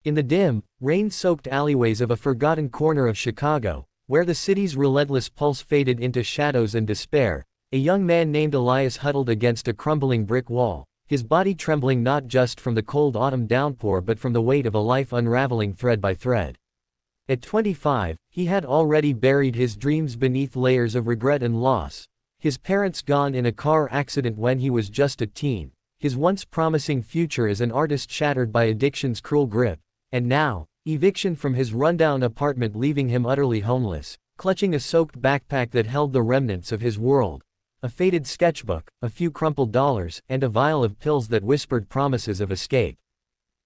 In the dim, rain-soaked alleyways of a forgotten corner of Chicago, where the city's relentless pulse faded into shadows and despair, a young man named Elias huddled against a crumbling brick wall, his body trembling not just from the cold autumn downpour but from the weight of a life unraveling thread by thread. At 25, he had already buried his dreams beneath layers of regret and loss. His parents gone in a car accident when he was just a teen, his once promising future as an artist shattered by addiction's cruel grip, and now, eviction from his rundown apartment leaving him utterly homeless, clutching a soaked backpack that held the remnants of his world. A faded sketchbook, a few crumpled dollars, and a vial of pills that whispered promises of escape.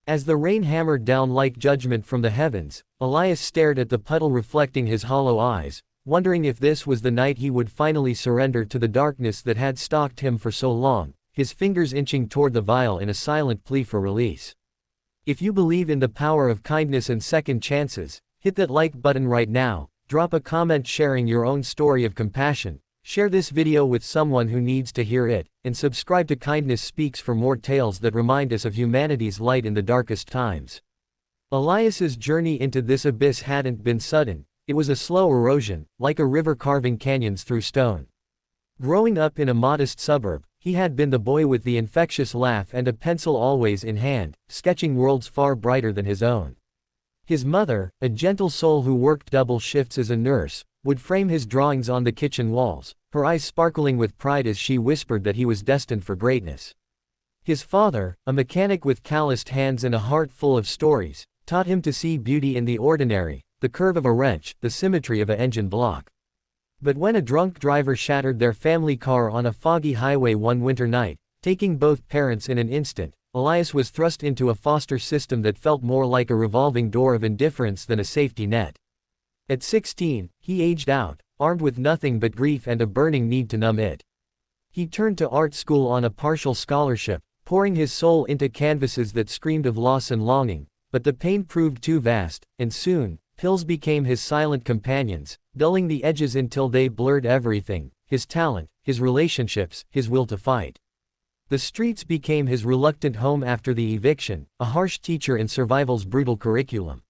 As the rain hammered down like judgment from the heavens, Elias stared at the puddle reflecting his hollow eyes, wondering if this was the night he would finally surrender to the darkness that had stalked him for so long, his fingers inching toward the vial in a silent plea for release. If you believe in the power of kindness and second chances, hit that like button right now, drop a comment sharing your own story of compassion, share this video with someone who needs to hear it, and subscribe to Kindness Speaks for more tales that remind us of humanity's light in the darkest times. Elias's journey into this abyss hadn't been sudden, it was a slow erosion, like a river carving canyons through stone. Growing up in a modest suburb, he had been the boy with the infectious laugh and a pencil always in hand, sketching worlds far brighter than his own. His mother, a gentle soul who worked double shifts as a nurse, would frame his drawings on the kitchen walls, her eyes sparkling with pride as she whispered that he was destined for greatness. His father, a mechanic with calloused hands and a heart full of stories, taught him to see beauty in the ordinary, the curve of a wrench, the symmetry of an engine block. But when a drunk driver shattered their family car on a foggy highway one winter night, taking both parents in an instant, Elias was thrust into a foster system that felt more like a revolving door of indifference than a safety net. At 16, he aged out, armed with nothing but grief and a burning need to numb it. He turned to art school on a partial scholarship, pouring his soul into canvases that screamed of loss and longing, but the pain proved too vast, and soon, pills became his silent companions, dulling the edges until they blurred everything: his talent, his relationships, his will to fight. The streets became his reluctant home after the eviction, a harsh teacher in survival's brutal curriculum.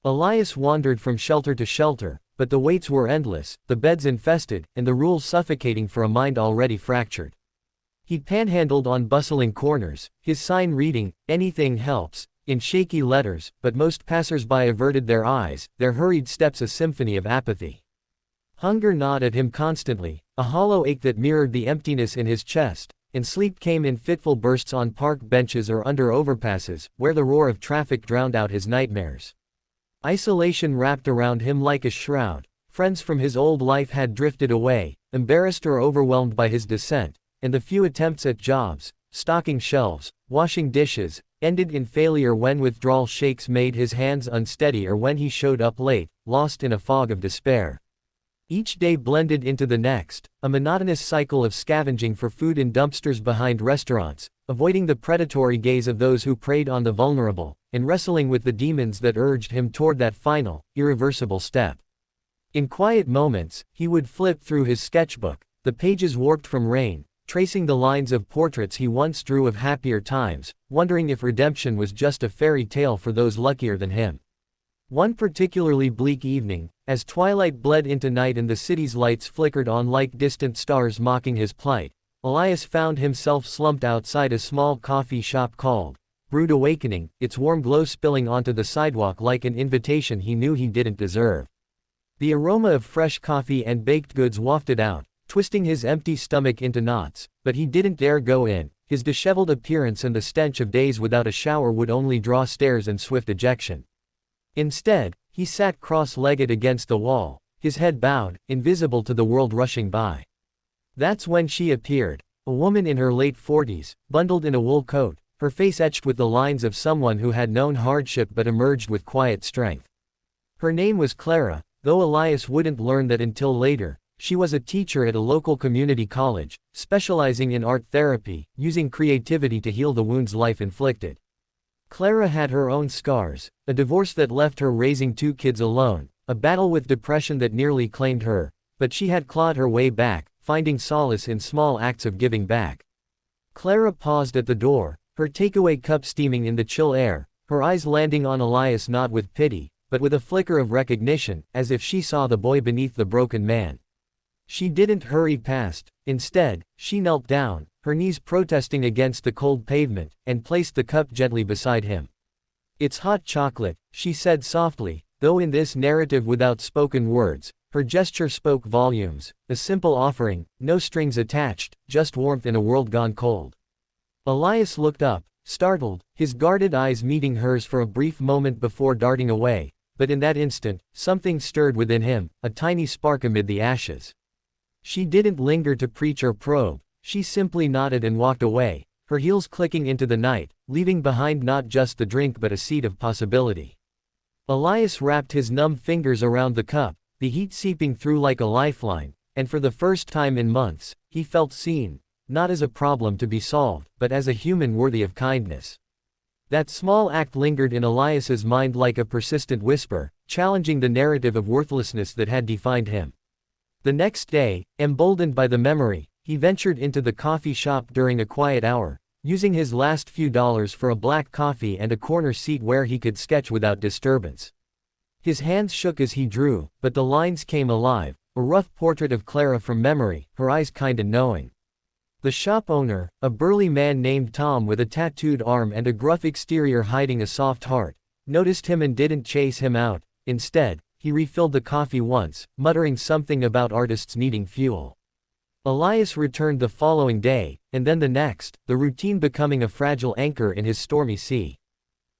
Elias wandered from shelter to shelter, but the waits were endless, the beds infested, and the rules suffocating for a mind already fractured. He panhandled on bustling corners, his sign reading, "Anything helps," in shaky letters, but most passers-by averted their eyes, their hurried steps a symphony of apathy. Hunger gnawed at him constantly, a hollow ache that mirrored the emptiness in his chest, and sleep came in fitful bursts on park benches or under overpasses, where the roar of traffic drowned out his nightmares. Isolation wrapped around him like a shroud. Friends from his old life had drifted away, embarrassed or overwhelmed by his descent, and the few attempts at jobs, stocking shelves, washing dishes, ended in failure when withdrawal shakes made his hands unsteady or when he showed up late, lost in a fog of despair. Each day blended into the next, a monotonous cycle of scavenging for food in dumpsters behind restaurants, avoiding the predatory gaze of those who preyed on the vulnerable, and wrestling with the demons that urged him toward that final, irreversible step. In quiet moments, he would flip through his sketchbook, the pages warped from rain, tracing the lines of portraits he once drew of happier times, wondering if redemption was just a fairy tale for those luckier than him. One particularly bleak evening, as twilight bled into night and the city's lights flickered on like distant stars mocking his plight, Elias found himself slumped outside a small coffee shop called Brewed Awakening, its warm glow spilling onto the sidewalk like an invitation he knew he didn't deserve. The aroma of fresh coffee and baked goods wafted out, twisting his empty stomach into knots, but he didn't dare go in. His disheveled appearance and the stench of days without a shower would only draw stares and swift ejection. Instead, he sat cross-legged against the wall, his head bowed, invisible to the world rushing by. That's when she appeared, a woman in her late 40s, bundled in a wool coat, her face etched with the lines of someone who had known hardship but emerged with quiet strength. Her name was Clara, though Elias wouldn't learn that until later. She was a teacher at a local community college, specializing in art therapy, using creativity to heal the wounds life inflicted. Clara had her own scars, a divorce that left her raising 2 kids alone, a battle with depression that nearly claimed her, but she had clawed her way back, finding solace in small acts of giving back. Clara paused at the door, her takeaway cup steaming in the chill air, her eyes landing on Elias not with pity, but with a flicker of recognition, as if she saw the boy beneath the broken man. She didn't hurry past. Instead, she knelt down, her knees protesting against the cold pavement, and placed the cup gently beside him. "It's hot chocolate," she said softly, though in this narrative without spoken words, her gesture spoke volumes, a simple offering, no strings attached, just warmth in a world gone cold. Elias looked up, startled, his guarded eyes meeting hers for a brief moment before darting away, but in that instant, something stirred within him, a tiny spark amid the ashes. She didn't linger to preach or probe, she simply nodded and walked away, her heels clicking into the night, leaving behind not just the drink but a seed of possibility. Elias wrapped his numb fingers around the cup, the heat seeping through like a lifeline, and for the first time in months, he felt seen, not as a problem to be solved, but as a human worthy of kindness. That small act lingered in Elias's mind like a persistent whisper, challenging the narrative of worthlessness that had defined him. The next day, emboldened by the memory, he ventured into the coffee shop during a quiet hour, using his last few dollars for a black coffee and a corner seat where he could sketch without disturbance. His hands shook as he drew, but the lines came alive, a rough portrait of Clara from memory, her eyes kind and knowing. The shop owner, a burly man named Tom with a tattooed arm and a gruff exterior hiding a soft heart, noticed him and didn't chase him out. Instead, he refilled the coffee once, muttering something about artists needing fuel. Elias returned the following day, and then the next, the routine becoming a fragile anchor in his stormy sea.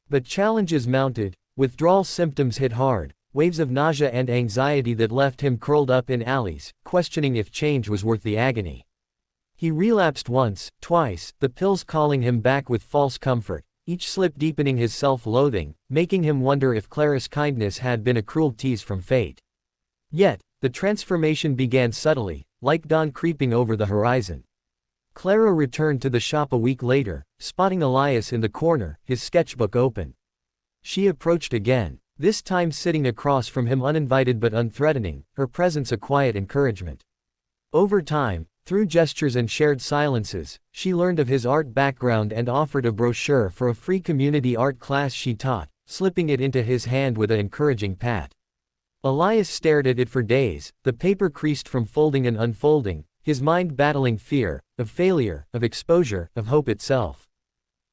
But challenges mounted, withdrawal symptoms hit hard, waves of nausea and anxiety that left him curled up in alleys, questioning if change was worth the agony. He relapsed once, twice, the pills calling him back with false comfort, each slip deepening his self-loathing, making him wonder if Clara's kindness had been a cruel tease from fate. Yet, the transformation began subtly, like dawn creeping over the horizon. Clara returned to the shop a week later, spotting Elias in the corner, his sketchbook open. She approached again, this time sitting across from him uninvited but unthreatening, her presence a quiet encouragement. Over time, through gestures and shared silences, she learned of his art background and offered a brochure for a free community art class she taught, slipping it into his hand with an encouraging pat. Elias stared at it for days, the paper creased from folding and unfolding, his mind battling fear, of failure, of exposure, of hope itself.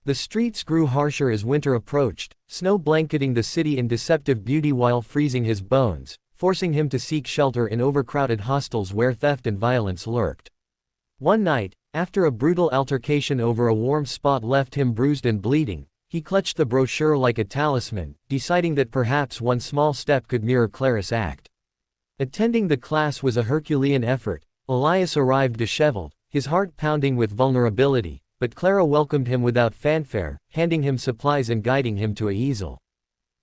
The streets grew harsher as winter approached, snow blanketing the city in deceptive beauty while freezing his bones, forcing him to seek shelter in overcrowded hostels where theft and violence lurked. One night, after a brutal altercation over a warm spot left him bruised and bleeding, he clutched the brochure like a talisman, deciding that perhaps one small step could mirror Clara's act. Attending the class was a Herculean effort. Elias arrived disheveled, his heart pounding with vulnerability, but Clara welcomed him without fanfare, handing him supplies and guiding him to a easel.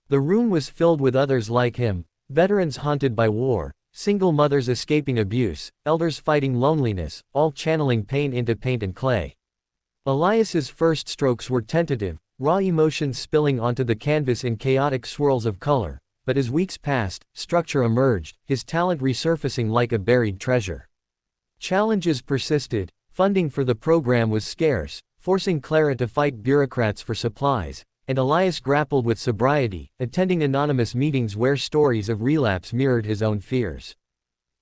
The room was filled with others like him, veterans haunted by war, single mothers escaping abuse, elders fighting loneliness, all channeling pain into paint and clay. Elias's first strokes were tentative, raw emotions spilling onto the canvas in chaotic swirls of color, but as weeks passed, structure emerged, his talent resurfacing like a buried treasure. Challenges persisted, funding for the program was scarce, forcing Clara to fight bureaucrats for supplies, and Elias grappled with sobriety, attending anonymous meetings where stories of relapse mirrored his own fears.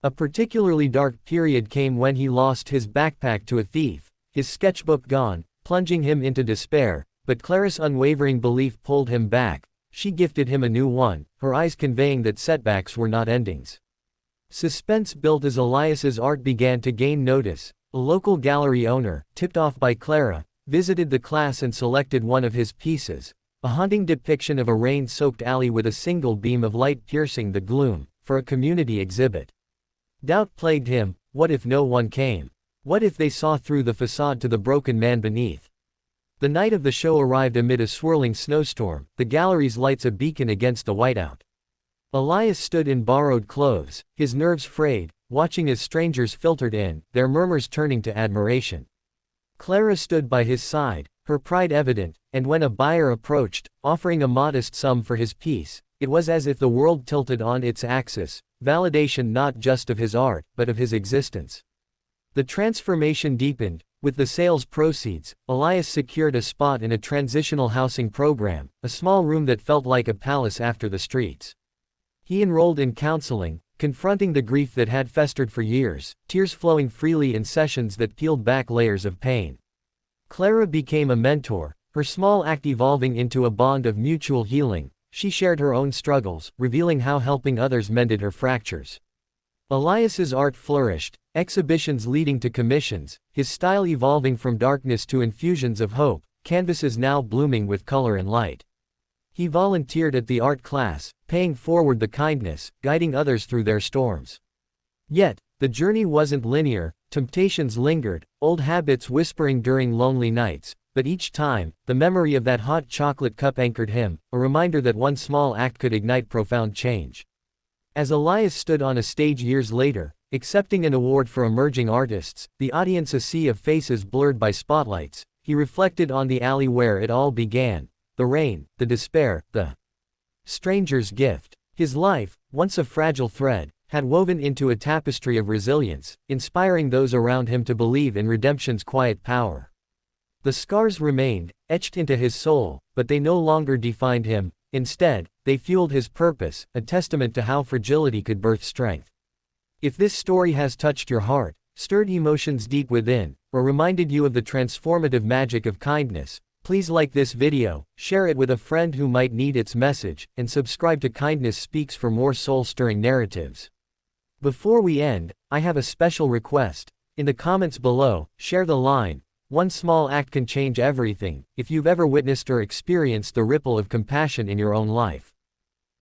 A particularly dark period came when he lost his backpack to a thief, his sketchbook gone, plunging him into despair, but Clara's unwavering belief pulled him back. She gifted him a new one, her eyes conveying that setbacks were not endings. Suspense built as Elias's art began to gain notice. A local gallery owner, tipped off by Clara, visited the class and selected one of his pieces, a haunting depiction of a rain-soaked alley with a single beam of light piercing the gloom, for a community exhibit. Doubt plagued him. What if no one came? What if they saw through the facade to the broken man beneath? The night of the show arrived amid a swirling snowstorm, the gallery's lights a beacon against the whiteout. Elias stood in borrowed clothes, his nerves frayed, watching as strangers filtered in, their murmurs turning to admiration. Clara stood by his side, her pride evident, and when a buyer approached, offering a modest sum for his piece, it was as if the world tilted on its axis, validation not just of his art, but of his existence. The transformation deepened, With the sales proceeds, Elias secured a spot in a transitional housing program, a small room that felt like a palace after the streets. He enrolled in counseling, confronting the grief that had festered for years, tears flowing freely in sessions that peeled back layers of pain. Clara became a mentor, her small act evolving into a bond of mutual healing. She shared her own struggles, revealing how helping others mended her fractures. Elias's art flourished, exhibitions leading to commissions, his style evolving from darkness to infusions of hope, canvases now blooming with color and light. He volunteered at the art class, paying forward the kindness, guiding others through their storms. Yet, the journey wasn't linear, temptations lingered, old habits whispering during lonely nights, but each time, the memory of that hot chocolate cup anchored him, a reminder that one small act could ignite profound change. As Elias stood on a stage years later, accepting an award for emerging artists, the audience a sea of faces blurred by spotlights, he reflected on the alley where it all began, the rain, the despair, the stranger's gift. His life, once a fragile thread, had woven into a tapestry of resilience, inspiring those around him to believe in redemption's quiet power. The scars remained, etched into his soul, but they no longer defined him. Instead, they fueled his purpose, a testament to how fragility could birth strength. If this story has touched your heart, stirred emotions deep within, or reminded you of the transformative magic of kindness, please like this video, share it with a friend who might need its message, and subscribe to Kindness Speaks for more soul-stirring narratives. Before we end, I have a special request. In the comments below, share the line, "One small act can change everything," if you've ever witnessed or experienced the ripple of compassion in your own life.